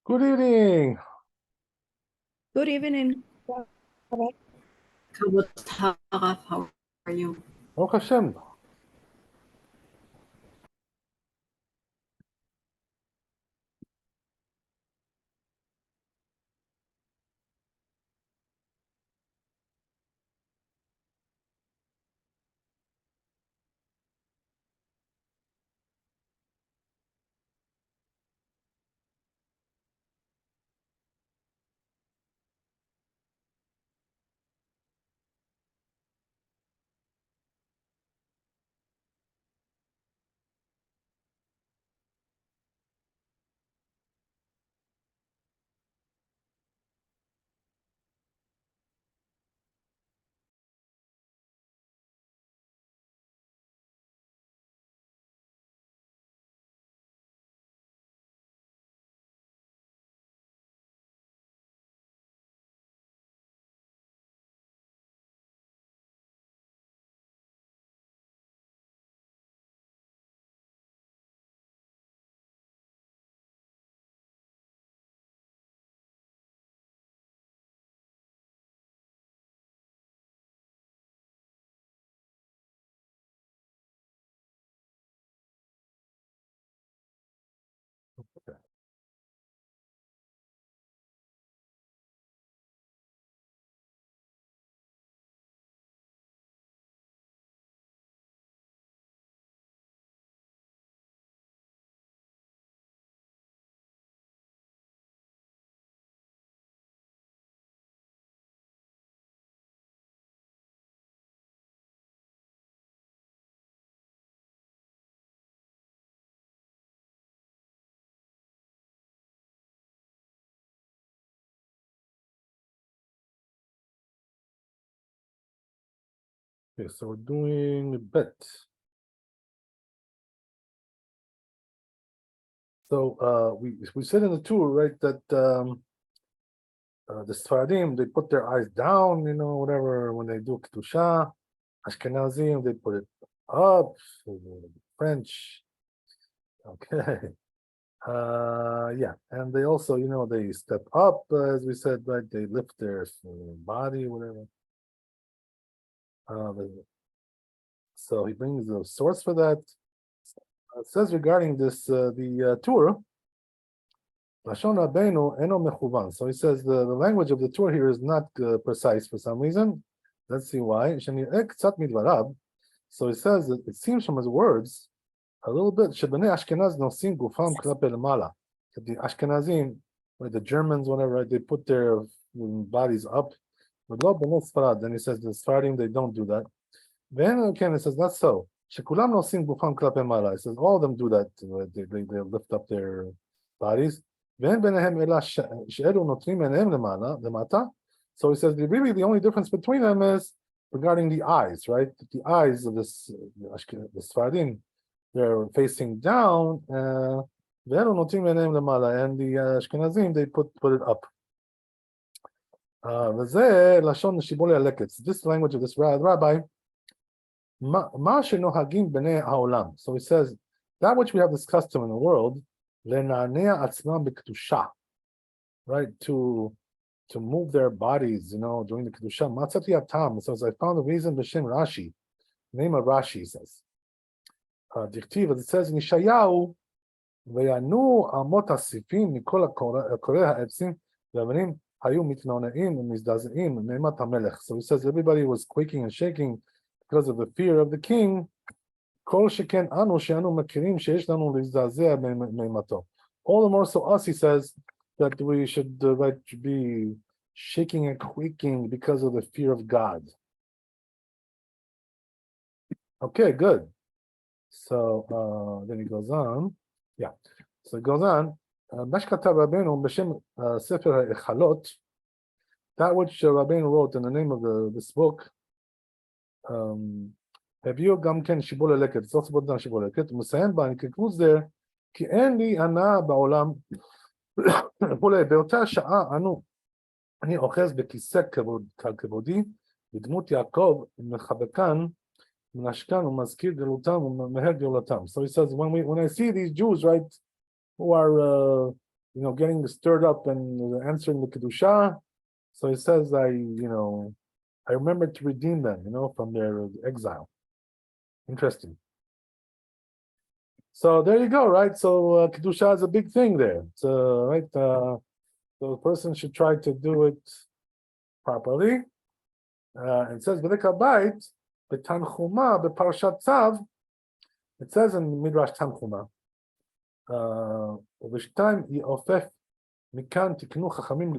Good evening. Good evening, Rabbi. Kabut Haraf, how are you? Baruch Hashem. Okay, so we're doing bet. So we said in the tour, right, that the Sfaradim, they put their eyes down, whatever, when they do Kedusha. Ashkenazim, they put it up. French, okay. Yeah, and they also, they step up, as we said, right? They lift their body, whatever. So he brings the source for that. It says regarding this, the Torah, Lashon Rabbeinu eno mechuvan. So he says the language of the Torah here is not precise for some reason. Let's see why. So he says that it seems from his words a little bit. Shebnei Ashkenaz nosim gufam klape lemala. The Ashkenazim, like the Germans, whatever, right, they put their bodies up. But lo b'nei Sfarad. Then he says the Sfaradim, they don't do that. Then again, it says not so. Shekulam nosim gufam klape mala. It says all of them do that. They lift up their bodies. Then benehem ela she'elu notrim enehem lemata. So he says really the only difference between them is regarding the eyes, right? The eyes of the Sfaradim, they're facing down. And the Ashkenazim, they put it up. This language of this rabbi. So he says that which we have this custom in the world, right, to move their bodies, during the kedusha. Matzati atam. So I found the reason b'shem Rashi, name of Rashi says. Dictive, it says in Yeshayahu, ויענו אמות הסיפים מכל הקורא העצים והאבנים היו מתנונעים ומזדעזעים מאימת המלך. So he says everybody was quaking and shaking because of the fear of the king. כל שכן אנו שאנו מכירים שיש לנו להזדעזע מאימתו. All the more so us, he says, that we should be shaking and quaking because of the fear of God. Okay, good. So then he goes on. Yeah. So it goes on. Mashkata Rabbeinu b'shem Sefer HaEchalot, that which Rabbeinu wrote in the name of this book, הביאו גם כן שיבול הלקט. It's also put down שיבול הלקט. הוא מסיים בה, he concludes there, כי אין לי הנאה בעולם, באותה שעה אני אוחז בכיסא כבודי, בדמות יעקב, מחבקן, מנשקן ומזכיר גלותם ומהר גאולתם. So he says, when I see these Jews, right, who are getting stirred up and answering the kedusha. So he says, I remember to redeem them, from their exile. Interesting. So there you go, right? So kedusha is a big thing there. So right, so the person should try to do it properly. And it says V'deka Bait b'Tanchuma b'Parashat Tzav. It says in Midrash Tanchuma, ובשתיים יעופף מכאן תקנו חכמים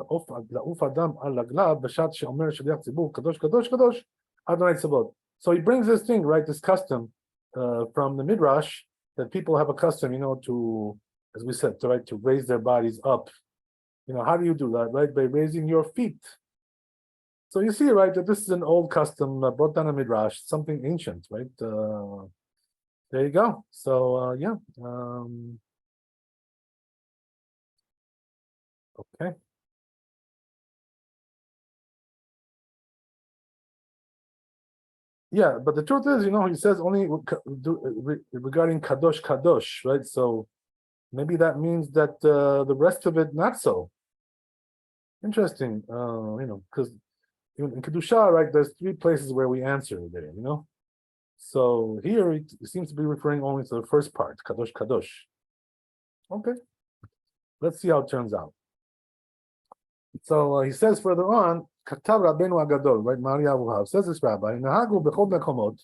לעוף אדם על רגליו בשעת שאומר שליח ציבור קדוש קדוש קדוש אדוני צבאות. So he brings this thing, right, this custom from the Midrash that people have a custom, to, as we said, to raise their bodies up. How do you do that, right? By raising your feet. So you see, right, that this is an old custom brought down a Midrash, something ancient, right? There you go. So yeah. Okay. Yeah, but the truth is, he says only regarding Kadosh Kadosh, right? So maybe that means that the rest of it not so. Interesting, because in Kedusha, right, there's 3 places where we answer there, So here it seems to be referring only to the first part, Kadosh Kadosh. Okay, let's see how it turns out. So he says further on, Katav Rabbeinu Agadol, right? Mari Avuhav says this rabbi. Nahagu bechol mekomot.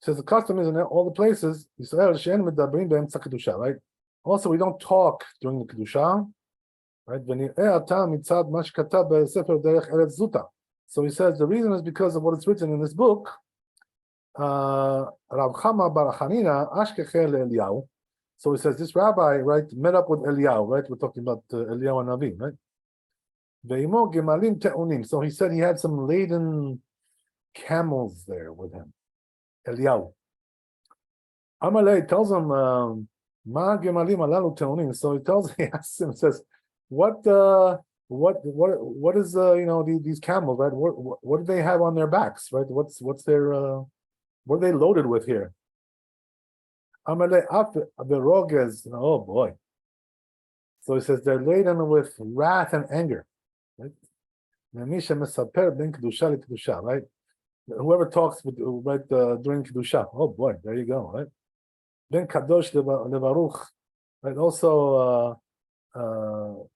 Says the custom is in all the places. Yisrael she'en medabrim be'emtza kedusha, right? Also, we don't talk during the kedusha, right? V'nir'eh ata mitzad ma shekatav be'sefer derech eretz zuta. So he says the reason is because of what is written in this book. Rav Chama bar Chanina ashkecher leEliyahu. So he says this rabbi, right, met up with Eliyahu, right? We're talking about Eliyahu Navi, right? So he said he had some laden camels there with him. Eliyahu. Amalei tells him, Ma gemalim alalu te'onim. So he asks him, says, what is these camels, right? What do they have on their backs, right? What's their what are they loaded with here? Amalei averogez. Oh boy. So he says they're laden with wrath and anger. Right? Right? Whoever talks with during Kedusha. Oh boy, there you go, right? Ben Kadosh Levaruch. Right? Also all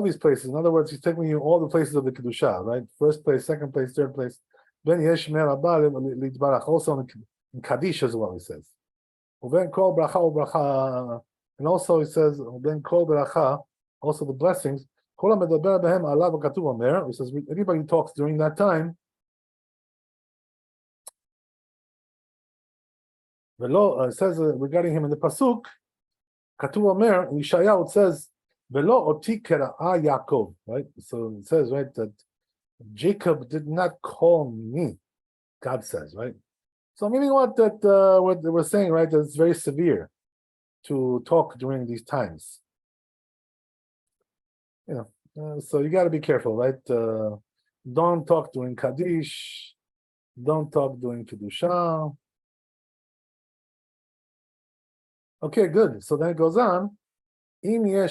these places. In other words, he's taking you all the places of the Kedusha, right? First place, second place, third place. Ben Yesh Merabah Lidbarach. Also in Kaddish as well, he says. Ben Kol Bracha. And also he says, Ben Kol Bracha. Also the blessings. He says, anybody who talks during that time, it says regarding him in the Pasuk, Katuv Omer, Yeshayahu, it says, Velo oti kera'a Yaakov, right? So it says, right, that Jacob did not call me, God says, right? So meaning what they were saying, right, that it's very severe to talk during these times. So you got to be careful, right? Don't talk during Kaddish. Don't talk during Kedusha. Okay, good. So then it goes on. Another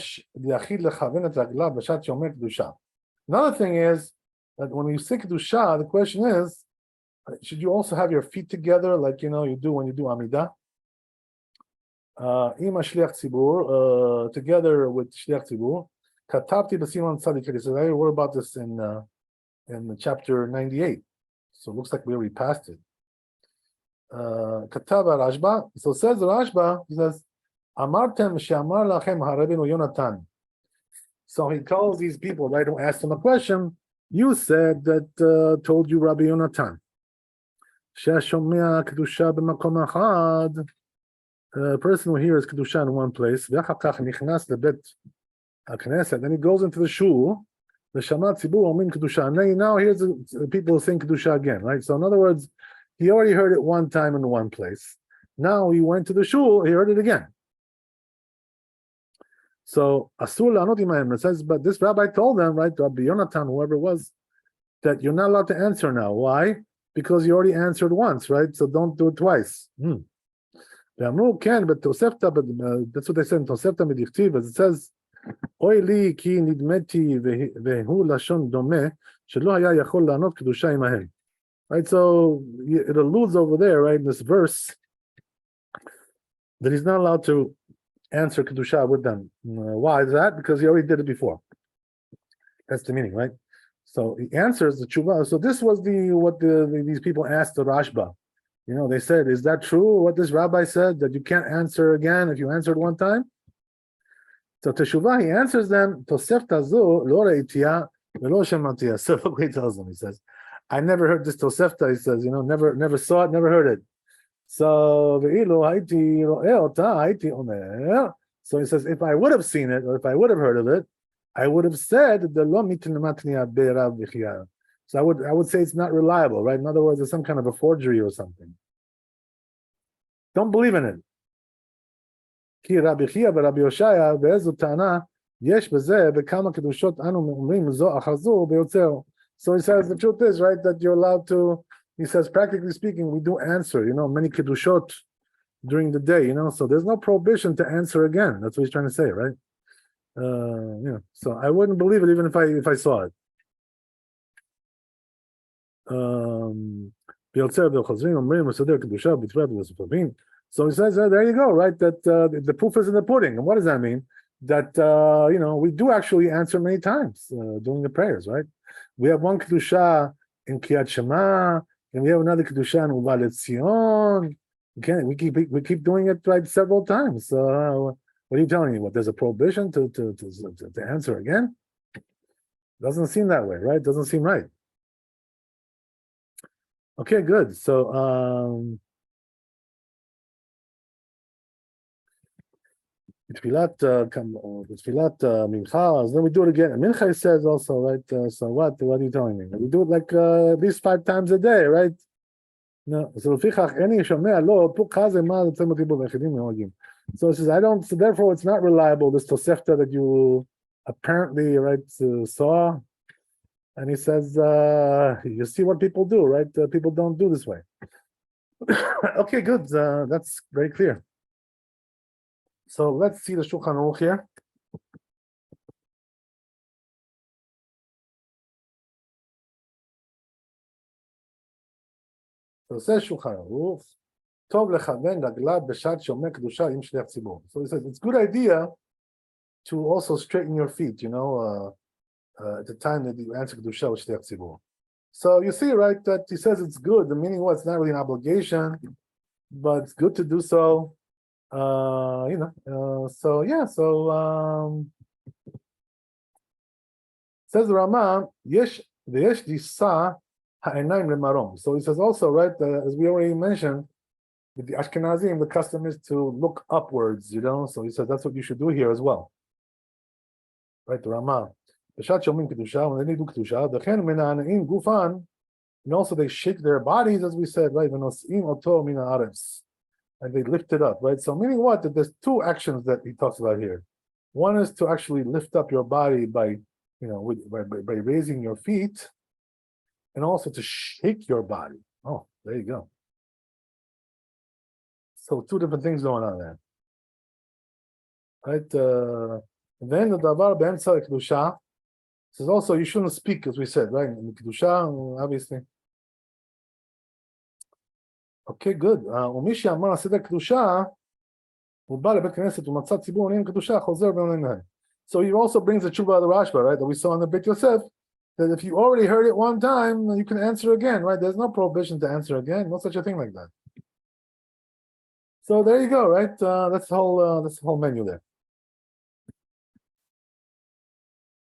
thing is that when you say Kedusha, the question is, should you also have your feet together like you do when you do Amidah? Ima Shliach Tzibur, together with Shliach Tzibur. Katabti b'siman tzadik. He says, I wrote about this in chapter 98. So it looks like we already passed it. Katav Rashba. So says the Rashba, he says, Amartem she'amar lachem harabinu Yonatan. So he calls these people, right, who asked him a question. You said that told you Rabbi Yonatan. She'ashomea kedusha b'makom achad. A person who hears kedusha in one place, v'achar kach nichnas lebet Knesset, then he goes into the shul, the Shamat Tzibur Omin Kedusha. And now here's the people saying Kedusha again, right? So in other words, he already heard it one time in one place. Now he went to the shul, he heard it again. So Asur La'anot Imayim, it says, but this rabbi told them, right, Rabbi Yonatan, whoever it was, that you're not allowed to answer now. Why? Because you already answered once, right? So don't do it twice. ואמרו, כן, בתוספתא, that's what they said, תוספתא מדכתיב, as it says, אוי לי כי נדמתי והוא לשון דומה, שלא היה יכול לענות קדושה עמהם. Right, so it alludes over there, right, in this verse, that he's not allowed to answer kedusha with them. Why is that? Because he already did it before. That's the meaning, right? So he answers the tshuva. So this was these people asked the Rashba. You know, they said, "Is that true? What this rabbi said that you can't answer again if you answered one time?" So teshuvah, he answers them. Tosefta zu lo re'itiya velo shematiya. So look what he tells them. He says, "I never heard this tosefta." He says, "You know, never saw it, never heard it." So so he says, if I would have seen it or if I would have heard of it, I would have said the lo mitniya. So I would say it's not reliable, right? In other words, it's some kind of a forgery or something. Don't believe in it. Ki Rabbi Chia v'Rabbi Yoshaya ve'ezu ta'ana yesh b'zeh v'kama kedushot anu me'umrim zo achazu be'yotzer. So he says the truth is, right, that you're allowed to. He says, practically speaking, we do answer, you know, many kiddushot during the day, you know, so there's no prohibition to answer again. That's what he's trying to say, right? So I wouldn't believe it even if I saw it. So he says, there you go, right? That the proof is in the pudding. And what does that mean? That you know, we do actually answer many times during the prayers, right? We have one kedusha in Kriyat Shema, and we have another kedusha in Uva Letzion. We keep doing it right several times. What are you telling me? What, there's a prohibition to answer again? Doesn't seem that way, right? Doesn't seem right. Okay, good. So Tfilat Mincha, then we do it again. Mincha says also, right? So what are you telling me? We do it like at least 5 times a day, right? No. So לפיכך אין ישמע לו פוק חזה מה יוצא מטיבו ויחידים נוהגים. So it says, so therefore it's not reliable, this Tosefta that you apparently, right, saw. And he says, you see what people do, right? People don't do this way. Okay, good. That's very clear. So let's see the Shulchan Aruch here. So it says Shulchan Aruch, Tov lechaven raglav b'shat shomeh kedusha im shliach tzibur. So he says it's a good idea to also straighten your feet, you know, at the time that you answer kedusha with shliach tzibur. So you see, right, that he says it's good. The meaning was it's not really an obligation, but it's good to do so. You know, so yeah, so says the Rama, yesh disa ha'enayim lemarom. So he says also, right, as we already mentioned, with the Ashkenazim, the custom is to look upwards, you know. So he says that's what you should do here as well, right? The Rama, b'shat shomim kedusha, when they do kedusha, dechen mena'anaim gufan, and also they shake their bodies, as we said, right? V'nosim oto min haaretz. And they lift it up, right? So meaning what? That there's 2 actions that he talks about here. One is to actually lift up your body by, you know, by raising your feet, and also to shake your body. Oh, there you go. So 2 different things going on there, right? Then the davar be'emtza kedusha says also you shouldn't speak, as we said, right? In kedusha, obviously. Okay, good. ומי שאמר עשית קדושה, הוא בא לבית כנסת ומצא ציבור עניים קדושה, חוזר ועונה להם. So he also brings the tshuva of the Rashba, right, that we saw in the Beit Yosef, that if you already heard it one time, you can answer again, right? There's no prohibition to answer again, no such a thing like that. So there you go, right? That's the whole menu there.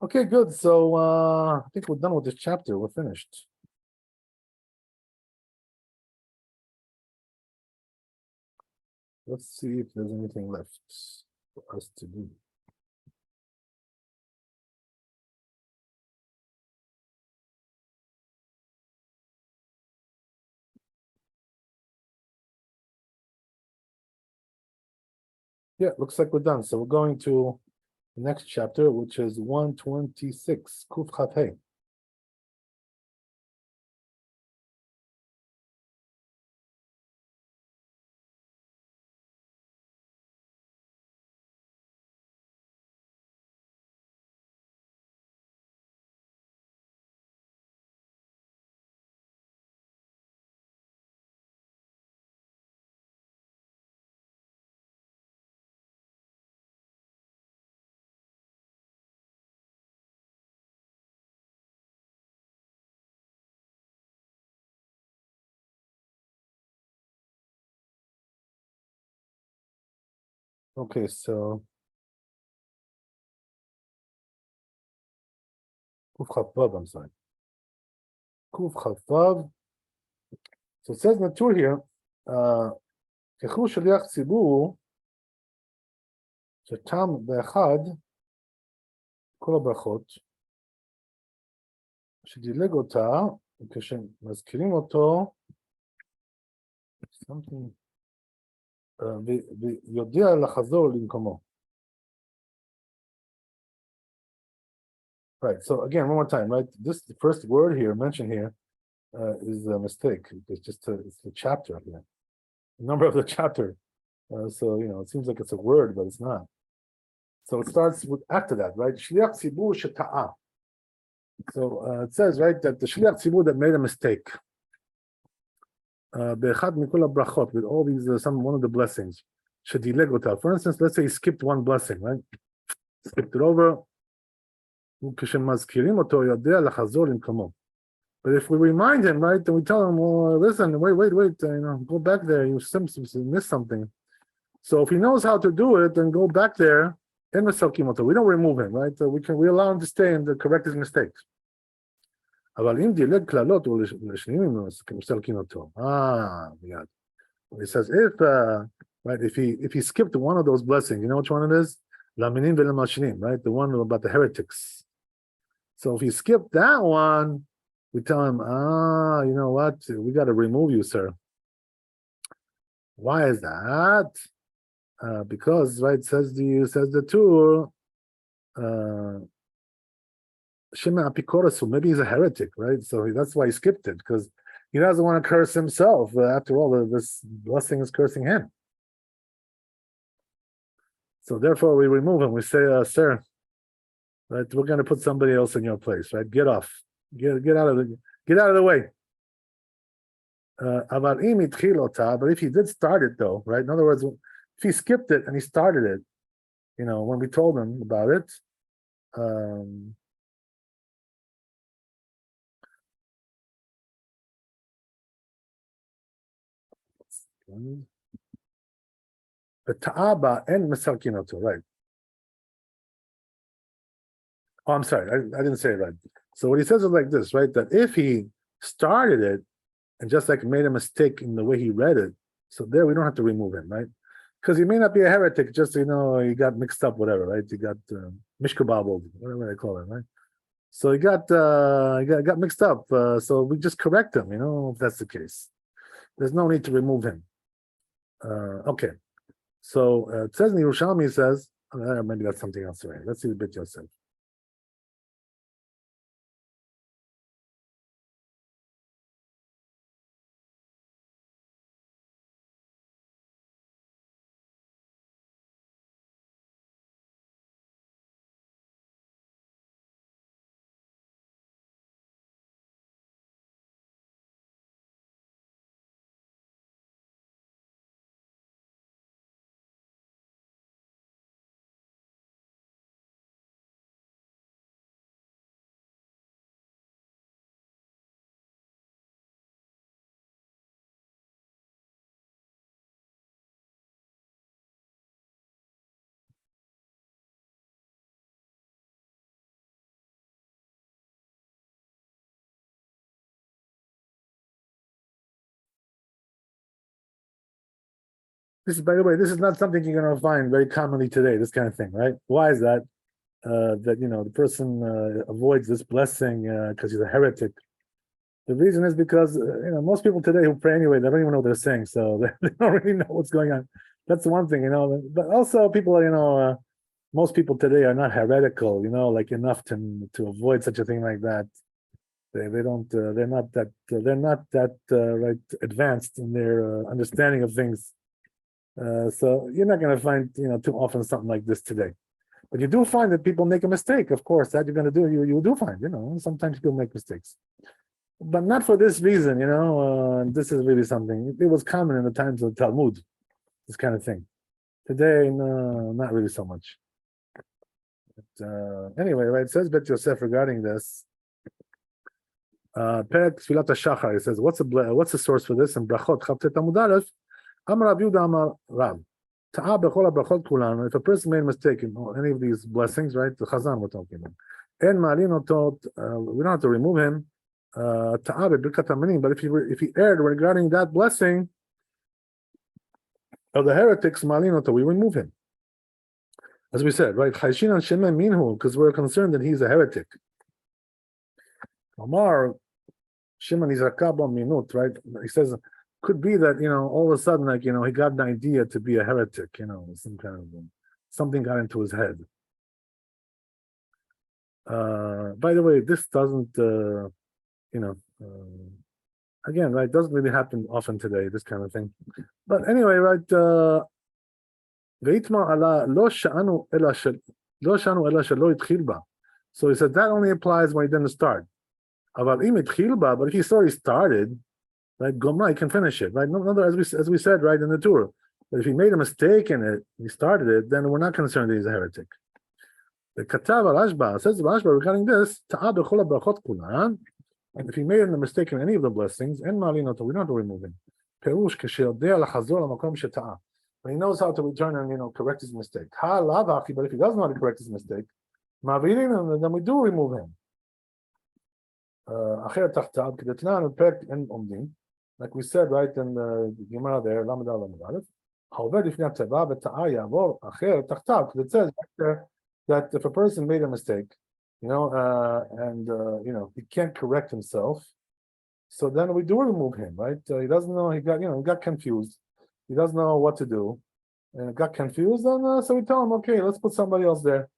Okay, good. So I think we're done with this chapter. We're finished. Let's see if there's anything left for us to do. Yeah, looks like we're done. So we're going to the next chapter, which is 126, Kuf Chaf Hey. Okay, so Kuf Chavav, I'm sorry. Kuf Chavav. So it says in the tour here, Kechu Shaliach Tzibur, Shetam Be'echad, Kol HaBrachot, שדילג אותה, וכשמזכירים אותו, ויודע לחזור למקומו. Right, so again, one more time, right? This the first word here mentioned here is a mistake. It's just it's the chapter here, the number of the chapter. So it seems like it's a word, but it's not. So it starts with after that, right? Shliach tzibur sheta'a. So it says, right, that the shliach tzibur that made a mistake. Be'echad mikol habrachot, with all these one of the blessings. Shedileg ota. For instance, let's say he skipped one blessing, right? Skipped it over. כשמזכירים אותו יודע לחזור למקומו. But if we remind him, right, then we tell him, well, listen, wait, go back there. You missed something. So if he knows how to do it, then go back there and מסלקים אותו. We don't remove him, right? So we allow him to stay and to correct his mistakes. אבל אם דילג קללות ולשניים מסלקים אותו. Yeah. He says if he skipped one of those blessings, you know which one it is? Laminim v'lemashinim, right? The one about the heretics. So if he skipped that one, we tell him, you know what? We got to remove you, sir. Why is that? Because, right, says the tour, Shema Apikorasu, maybe he's a heretic, right? So that's why he skipped it, because he doesn't want to curse himself. After all, this blessing is cursing him. So therefore, we remove him. We say, sir, right, we're going to put somebody else in your place, right? Get off. Get out of the way. But if he did start it, though, right? In other words, if he skipped it and he started it, when we told him about it, the ta'aba and mesarkinoto, right? Oh, I'm sorry, I didn't say it right. So what he says is like this, right? That if he started it and just like made a mistake in the way he read it, so there we don't have to remove him, right? Because he may not be a heretic, just he got mixed up, whatever, right? He got mishkababbled, whatever they call it, right? So he got mixed up. So we just correct him, if that's the case. There's no need to remove him. Okay. So it says in Yerushalmi, it says, maybe that's something else, right? Let's see the bit Yosef. By the way, this is not something you're going to find very commonly today, this kind of thing, right? Why is that? The person avoids this blessing because he's a heretic. The reason is because, most people today who pray anyway, they don't even know what they're saying, so they don't really know what's going on. That's the one thing, But also people, most people today are not heretical, like enough to avoid such a thing like that. They don't, they're not that right advanced in their understanding of things. So you're not going to find, too often something like this today. But you do find that people make a mistake, of course, that you're going to do, you do find, sometimes people make mistakes. But not for this reason, this is really something. It was common in the times of Talmud, this kind of thing. Today, no, not really so much. But, anyway, right, it says Bet Yosef regarding this. Perek Tfilat HaShachar, it says, what's the source for this? And Brachot, Chavtet Amud Aleph, Amar Rav Yehuda Amar Rav. Ta'a b'chol habrachot kulan. If a person made a mistake in any of these blessings, right? The Chazan we're talking about. En ma'alin oto, we don't have to remove him. Ta'a b'birkat haminim. But if he erred regarding that blessing of the heretics, ma'alin oto, we remove him. As we said, right? Chayshin and shemen minhu, because we're concerned that he's a heretic. Omar Shimon is rakaba minut, right? He says could be that all of a sudden, like he got an idea to be a heretic, some kind of something got into his head. By the way, this doesn't, again, right? Doesn't really happen often today. This kind of thing. But anyway, right? Veitma ala lo sha'anu ela shelo itchil ba. So he said that only applies when he didn't start. But if he already started, right, Gomra, he can finish it, right? No, as we said, right, in the tour. But if he made a mistake in it, he started it, then we're not concerned that he's a heretic. The Katav al-Ashba says the Ashba regarding this, and if he made a mistake in any of the blessings, we don't have to remove him. But he knows how to return and correct his mistake. But if he doesn't know how to correct his mistake, then we do remove him. Like we said, right, in the Gemara there, it says that if a person made a mistake, and he can't correct himself, so then we do remove him, right? He doesn't know, he got confused, he doesn't know what to do, and got confused, and so we tell him, okay, let's put somebody else there.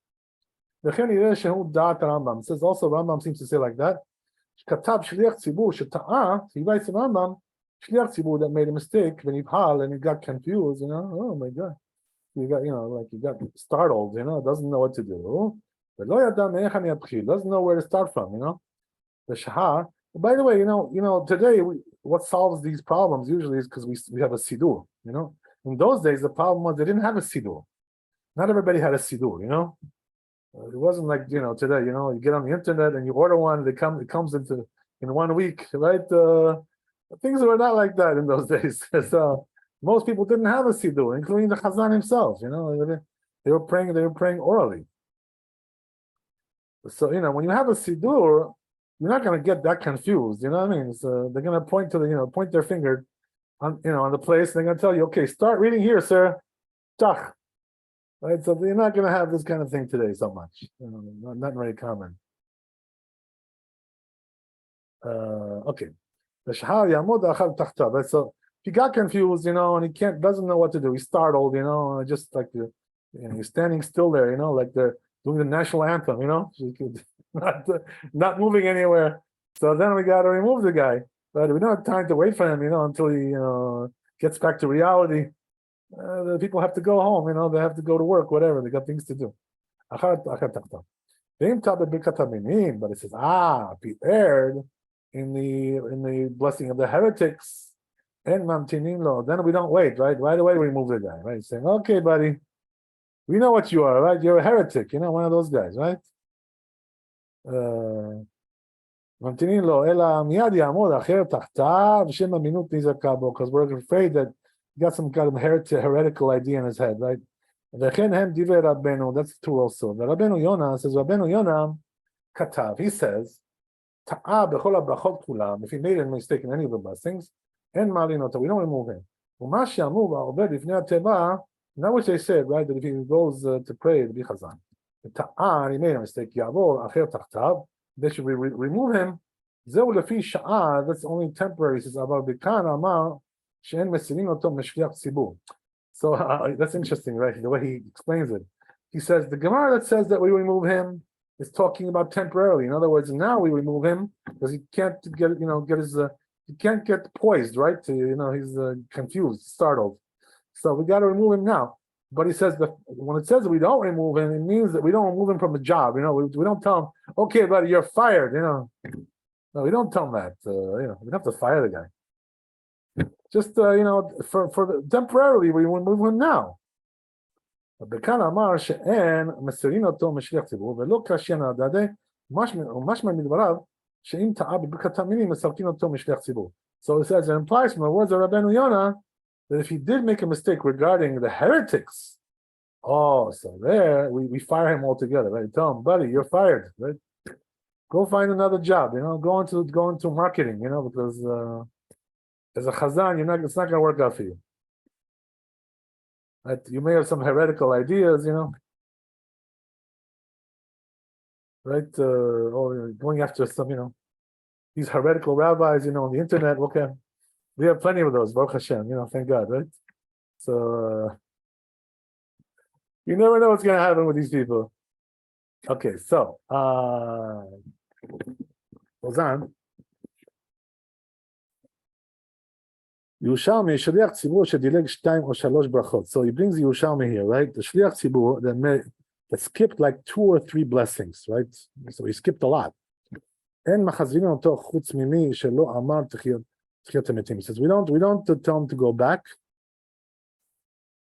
It says also Rambam seems to say like that. Katab shliach tzibur sheta'a. He writes in Rambam, shliach tzibur that made a mistake when he hal and he got confused. Oh my God, he got he got startled. Doesn't know what to do. But lo yadam me'echan yatchil, doesn't know where to start from. The shahar. By the way, today what solves these problems usually is because we have a sidur. In those days the problem was they didn't have a sidur. Not everybody had a sidur. It wasn't like today. You get on the internet and you order one. It comes in 1 week, right? Things were not like that in those days. So most people didn't have a siddur, including the Chazan himself. They were praying orally. So when you have a siddur, you're not going to get that confused. You know what I mean? So they're going to point to point their finger on on the place. And they're going to tell you, okay, start reading here, sir. Tach. Right, so you're not going to have this kind of thing today so much. Not very common. Okay. Right, so if he got confused, and he doesn't know what to do, he's startled, just like he's standing still there, like they're doing the national anthem, not moving anywhere. So then we got to remove the guy, but we don't have time to wait for him, until he gets back to reality. The people have to go home, they have to go to work, whatever, they got things to do. But it says, if he erred in the blessing of the heretics, then we don't wait, right away we remove the guy, right? Saying, okay, buddy, we know what you are, right? You're a heretic, one of those guys, right? Because we're afraid that he got some kind of heretical idea in his head, right? That's true also. The Rabbeinu Yonah says, Katav, he says, if he made a mistake in any of the blessings, we don't remove him. Now which they said, right, that if he goes to pray, to be chazan, he made a mistake, they should remove him. That's only temporary. He says, so that's interesting, right? The way he explains it. He says the Gemara that says that we remove him is talking about temporarily. In other words, now we remove him because he can't get he can't get poised, right? He's confused, startled. So we got to remove him now. But he says that when it says that we don't remove him, it means that we don't remove him from the job. We don't tell him, okay, buddy, you're fired. No, we don't tell him that. We don't have to fire the guy. Just for temporarily, we remove him now. וכאן אמר שאין מסירים אותו משליח ציבור ולא קשה נדדה משמע מדבריו שאם טעה בברכת המינים מסלקים אותו משליח ציבור. So it says, it implies from the words of Rabbeinu Yonah that if he did make a mistake regarding the heretics, oh, so there we fire him altogether, right? Tell him, buddy, you're fired, right? Go find another job, go into marketing, because as a chazan, it's not gonna work out for you. Right? You may have some heretical ideas, right? Or going after some, these heretical rabbis, on the internet. Okay, we have plenty of those, Baruch Hashem, thank God, right? So you never know what's gonna happen with these people. Okay, so goes on. Yerushalmi, Shliach Tzibur shedilek 2 or 3 brachot. So he brings the Yerushalmi here, right? The Shliach Tzibur that skipped like 2 or 3 blessings, right? So he skipped a lot. En machazrin oto chutz mimi shelo amar tchiyat hametim. He says we don't tell him to go back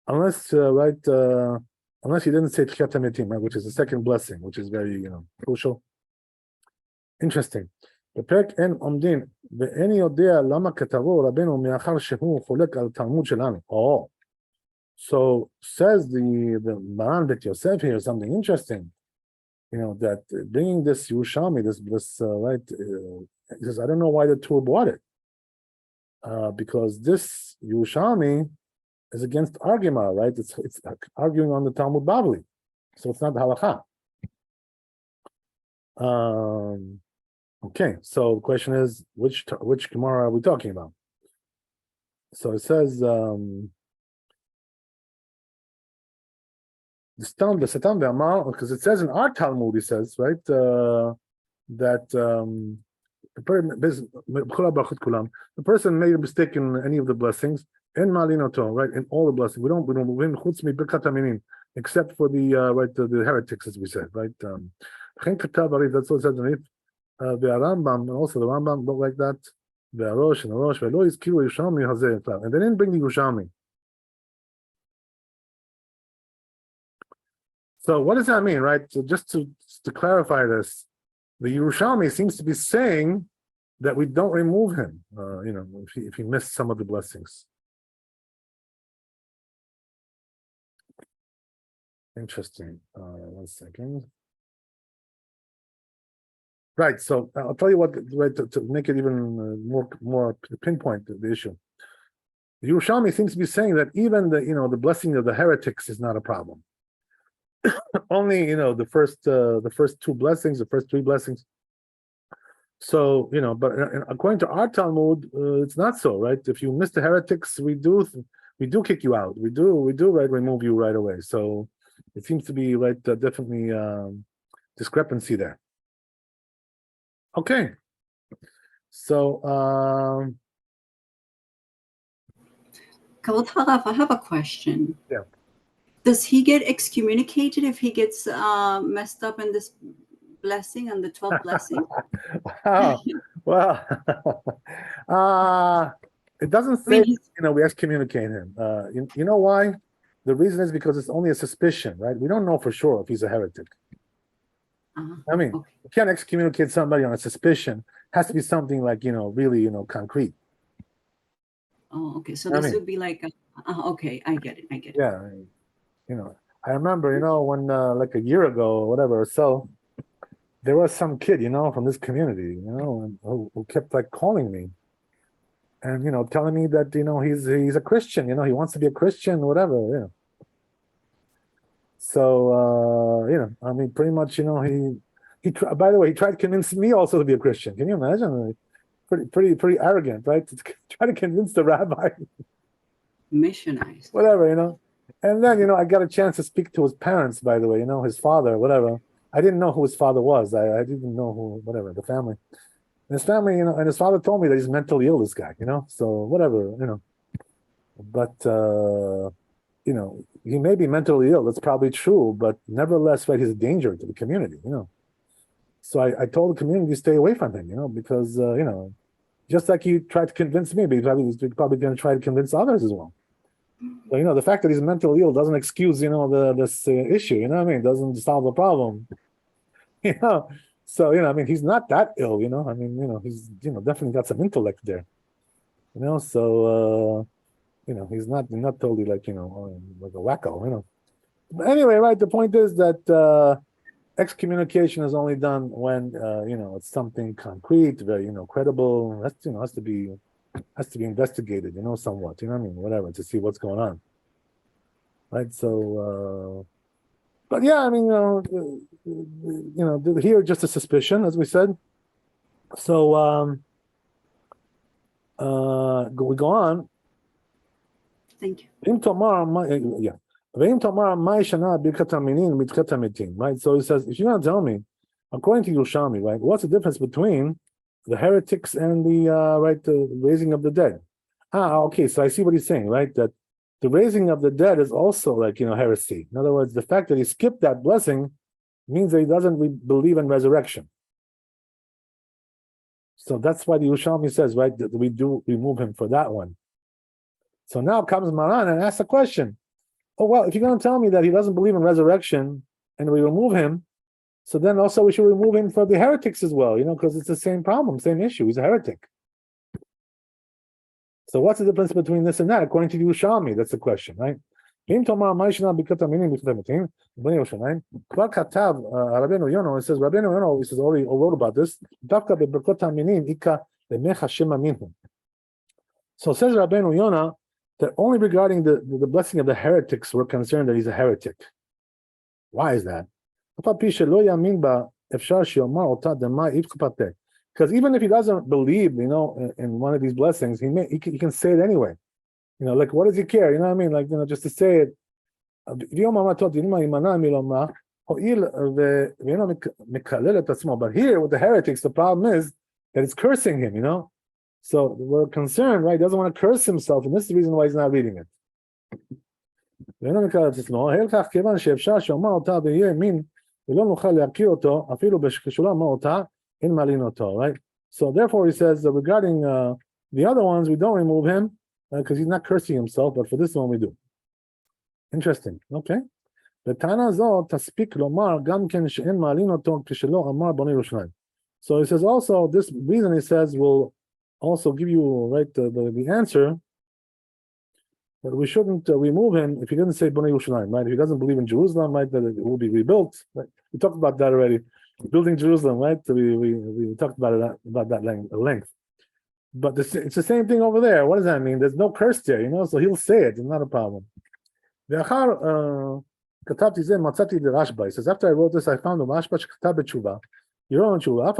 unless unless he didn't say tchiyat hametim, right? Which is the second blessing, which is very crucial. Interesting. בפרק אין עומדים, ואין יודע למה כתבו רבנו מאחר שהוא חולק על תלמוד שלנו. Oh, so says the Maran Bet Yosef here something interesting, that bringing this Yerushalmi, this right, he says, I don't know why the Tur bought it, because this Yerushalmi is against our Gemara, right? It's arguing on the Talmud Bavli, so it's not the halakha. Okay, so the question is, which Gemara are we talking about? So it says, the Satan ve'amar, because it says in our Talmud, he says, right, that the person made a mistake in any of the blessings, right, in all the blessings. We don't except for the right, the heretics, as we said, right? That's what it says underneath. The Rambam, and also the Rambam look like that. The Aruch and the Rosh, and they didn't bring the Yerushalmi. So what does that mean, right? So just to clarify this, the Yerushalmi seems to be saying that we don't remove him, if he missed some of the blessings. Interesting. 1 second. Right, so I'll tell you what, right, to make it even more pinpoint the issue. The Yerushalmi seems to be saying that even the blessing of the heretics is not a problem. Only the first 2 blessings, the first 3 blessings. So but according to our Talmud, it's not so, right? If you miss the heretics, we do kick you out. We do right, remove you right away. So it seems to be right, definitely discrepancy there. Okay, so Kavod Harav, I have a question. Yeah. Does he get excommunicated if he gets messed up in this blessing and the 12th blessing? Wow. Well, it doesn't say we excommunicate him. You know why? The reason is because it's only a suspicion, right? We don't know for sure if he's a heretic. I mean, okay. You can't excommunicate somebody on a suspicion. It has to be something like, really, concrete. Oh, okay. So this would be like, okay, I get it. Yeah. I remember, when like a year ago or whatever, so there was some kid, from this community, who kept like calling me and, telling me that, he's a Christian, he wants to be a Christian, whatever, So, I mean, pretty much, by the way, he tried to convince me also to be a Christian. Can you imagine? Pretty arrogant, right? To try to convince the rabbi. Missionized. Whatever, And then, I got a chance to speak to his parents, by the way, his father, whatever. I didn't know who his father was. I didn't know who, whatever, the family. And his family, and his father told me that he's mentally ill, this guy, So whatever, But, he may be mentally ill. That's probably true, but nevertheless, right, he's a danger to the community, So I told the community to stay away from him, because, just like he tried to convince me, but he's probably going to try to convince others as well. So, the fact that he's mentally ill doesn't excuse, this issue, It doesn't solve the problem, So, I mean, he's not that ill, I mean, he's, definitely got some intellect there, So, he's not totally like like a wacko, But anyway, right? The point is that excommunication is only done when it's something concrete, very credible. Has to be investigated, somewhat. Whatever, to see what's going on, right? So, but yeah, here just a suspicion, as we said. So we go on. Thank you. Right? So he says, if you're going to tell me, according to Yerushalmi, right, what's the difference between the heretics and the raising of the dead? Okay, so I see what he's saying, right? That the raising of the dead is also heresy. In other words, the fact that he skipped that blessing means that he doesn't believe in resurrection. So that's why the Yerushalmi says, right, that we do remove him for that one. So now comes Maran and asks a question. Oh, well, if you're going to tell me that he doesn't believe in resurrection and we remove him, so then also we should remove him for the heretics as well, because it's the same problem, same issue. He's a heretic. So what's the difference between this and that, according to Yerushalmi? That's the question, right? It says, Rabbeinu Yonah, he says, already wrote about this. So says Rabbeinu Yonah, that only regarding the blessing of the heretics, we're concerned that he's a heretic. Why is that? Because even if he doesn't believe, in one of these blessings, he can say it anyway. Like, what does he care? You know what I mean? Like, just to say it. But here, with the heretics, the problem is that it's cursing him, So we're concerned, right? He doesn't want to curse himself, and this is the reason why he's not reading it. Right? So therefore he says that regarding the other ones, we don't remove him because he's not cursing himself, but for this one we do. Interesting. Okay. So he says also, this reason he says will also give you the answer that we shouldn't remove him if he doesn't say Bnei Yerushalayim, right? If he doesn't believe in Jerusalem, right, that it will be rebuilt. Right? We talked about that already. Building Jerusalem, right? So we talked about that length. But it's the same thing over there. What does that mean? There's no curse there, so he'll say it. It's not a problem. He says, after I wrote this, I found the Rashba שכתב בתשובה. Your own tshuva.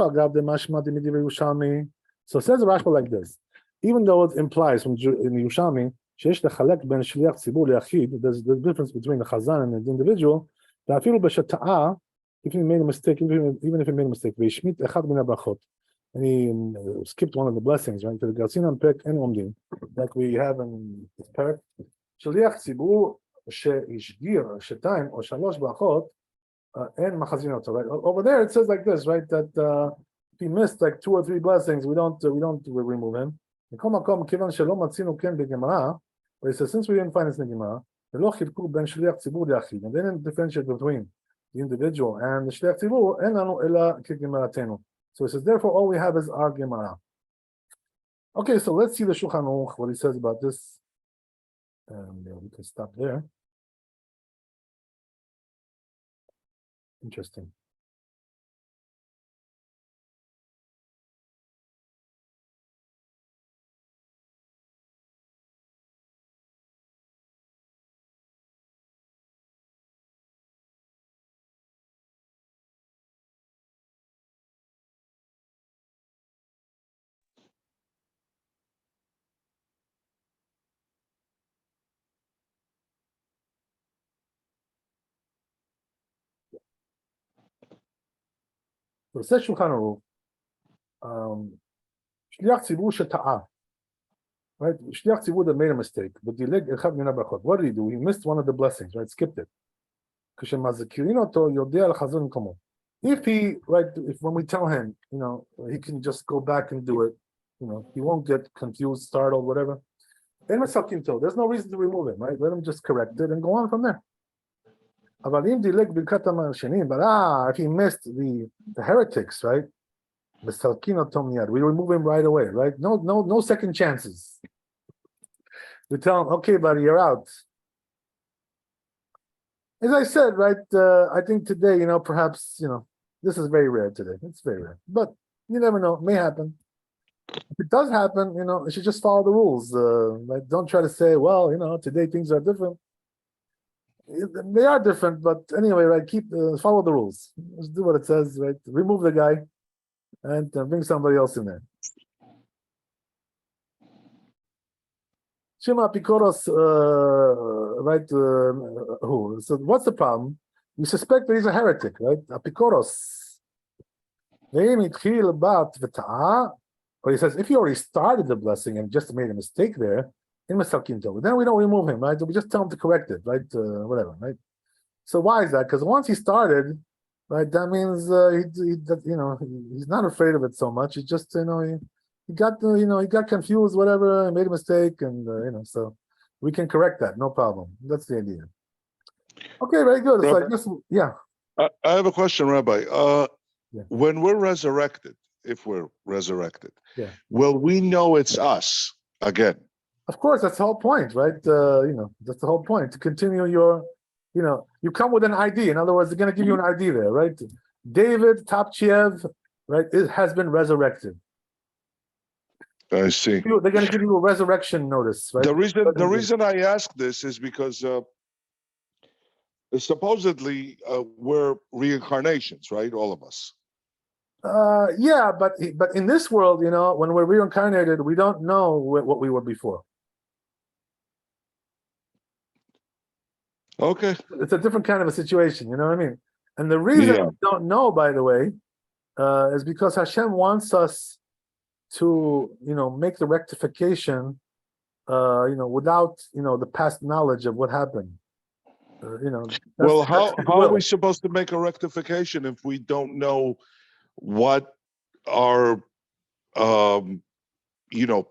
So it says the Rashba like this. Even though it implies in Yerushalmi, there's the difference between the Chazan and the individual. If he made a mistake, even if he made a mistake, and he skipped one of the blessings, right? Like we have in this parak. שליח ציבור שהשגיר שתיים או שלוש ברכות אין מחזין אותו, right? Over there it says like this, right? That if he missed like 2 or 3 blessings, we don't remove him. מכל מקום, כיוון שלא מצינו כן בגמרא, but he says, since we didn't find this in Gemara, ולא חילקו בין שליח ציבור ליחיד, and they didn't differentiate between the individual and the שליח ציבור, אין לנו אלא כגמרתנו. So he says, therefore all we have is our Gemara. Okay, so let's see the Shulchan Aruch, what he says about this. We can stop there. Interesting. So it says Shulchan Aruch, Shliach Tzibur Sheta'a, right? Shliach Tzibur that made a mistake, but what did he do? He missed one of the blessings, right? Skipped it. If when we tell him, he can just go back and do it, he won't get confused, startled, whatever. There's no reason to remove him, right? Let him just correct it and go on from there. But if he missed the heretics, right? We remove him right away, right? No second chances. We tell him, okay, buddy, you're out. As I said, right, I think today, perhaps, this is very rare today. It's very rare. But you never know. It may happen. If it does happen, you should just follow the rules. Like, don't try to say, well, today things are different. They are different, but anyway, right, follow the rules. Just do what it says, right? Remove the guy and bring somebody else in there. Shema Pikoros, right? Who? So what's the problem? We suspect that he's a heretic, right? Apikoros. But he says if he already started the blessing and just made a mistake there, then we don't remove him, right? We just tell him to correct it, right? Whatever, right? So why is that? Because once he started, right, that means he's not afraid of it so much. He just he got confused, whatever, and made a mistake, and so we can correct that, no problem. That's the idea. Okay, very good. So I guess, yeah. I have a question, Rabbi. Yeah. When we're resurrected, if we're resurrected, yeah, will we know it's us again? Of course, that's the whole point, right? That's the whole point, to continue your, you come with an ID. In other words, they're going to give you an ID there, right? David Tapchiev, right, has been resurrected. I see. They're going to give you a resurrection notice, right? The reason I ask this is because supposedly we're reincarnations, right? All of us. Yeah, but in this world, when we're reincarnated, we don't know what we were before. Okay. It's a different kind of a situation, you know what I mean? And the reason we don't know, by the way, is because Hashem wants us to, make the rectification, without, the past knowledge of what happened. Well, how are we supposed to make a rectification if we don't know what our,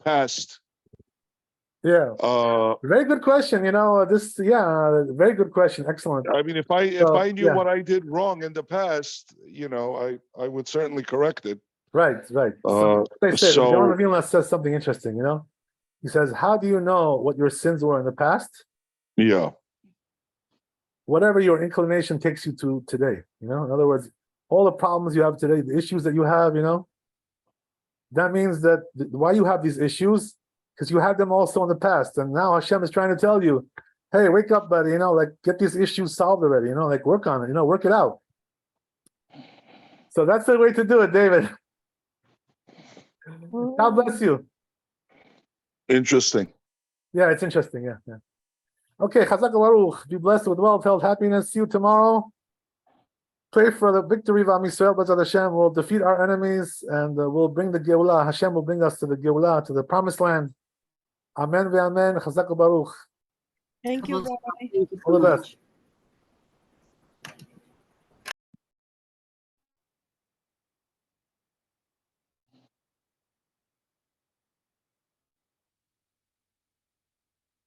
past? Yeah. Very good question. Very good question. Excellent. I mean, if I knew what I did wrong in the past, I would certainly correct it. Right. So they say, John Avila says something interesting. He says, "How do you know what your sins were in the past? Yeah. Whatever your inclination takes you to today. In other words, all the problems you have today, the issues that you have, that means that why you have these issues, because you had them also in the past, and now Hashem is trying to tell you, hey, wake up, buddy, get these issues solved already, work on it, work it out." So that's the way to do it, David. God bless you. Interesting. Yeah, it's interesting. Yeah. Okay, Chazak Baruch, be blessed with wealth, health, happiness. See you tomorrow. Pray for the victory of Am Yisrael, but Hashem will defeat our enemies and will bring the Geulah. Hashem will bring us to the Geulah, to the promised land. Amen ve'amen. Chazak Baruch. Thank you, Rabbi. Thank you so All the much. best.